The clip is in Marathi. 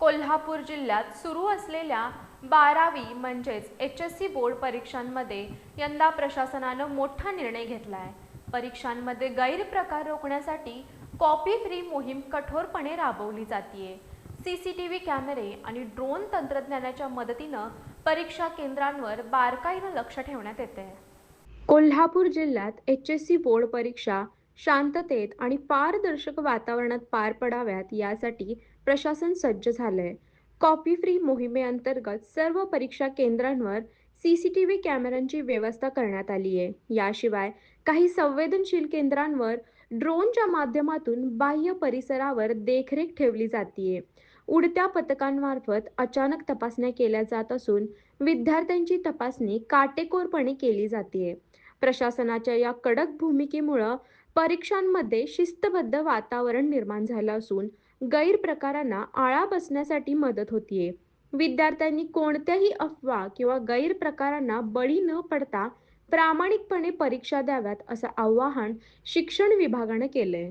कोल्हापूर जिल्ह्यात सुरू असलेल्या 12वी म्हणजेच HSC बोर्ड परीक्षांमध्ये यंदा प्रशासनानं मोठा निर्णय घेतला आहे. परीक्षांमध्ये गैरप्रकार रोखण्यासाठी कॉपी फ्री मोहीम कठोरपणे राबवली जाते. CCTV कॅमेरे आणि ड्रोन तंत्रज्ञानाच्या मदतीनं परीक्षा केंद्रांवर बारकाईनं लक्ष ठेवण्यात येते. कोल्हापूर जिल्ह्यात HSC बोर्ड परीक्षा शांततेत आणि पारदर्शक वातावरणात पार पडाव्यात यासाठी प्रशासन सज्ज झालंय. कॉपी फ्री मोहिमेअंतर्गत सर्व परीक्षा केंद्रांवर CCTV कॅमेऱ्यांची व्यवस्था करण्यात आली आहे. याशिवाय काही संवेदनशील केंद्रांवर ड्रोनच्या माध्यमातून बाह्य परिसरावर देखरेख ठेवली जाते. उडत्या पथकांमार्फत अचानक तपासण्या केल्या जात असून विद्यार्थ्यांची तपासणी काटेकोरपणे केली जाते. प्रशासनाच्या या कडक भूमिकेमुळे परीक्षांमध्ये शिस्तबद्ध वातावरण निर्माण झालं असून गैरप्रकारांना आळा बसण्यासाठी मदत होतीये. विद्यार्थ्यांनी कोणत्याही अफवा किंवा गैरप्रकारांना बळी न पडता प्रामाणिकपणे परीक्षा द्याव्यात असं आवाहन शिक्षण विभागाने केलंय.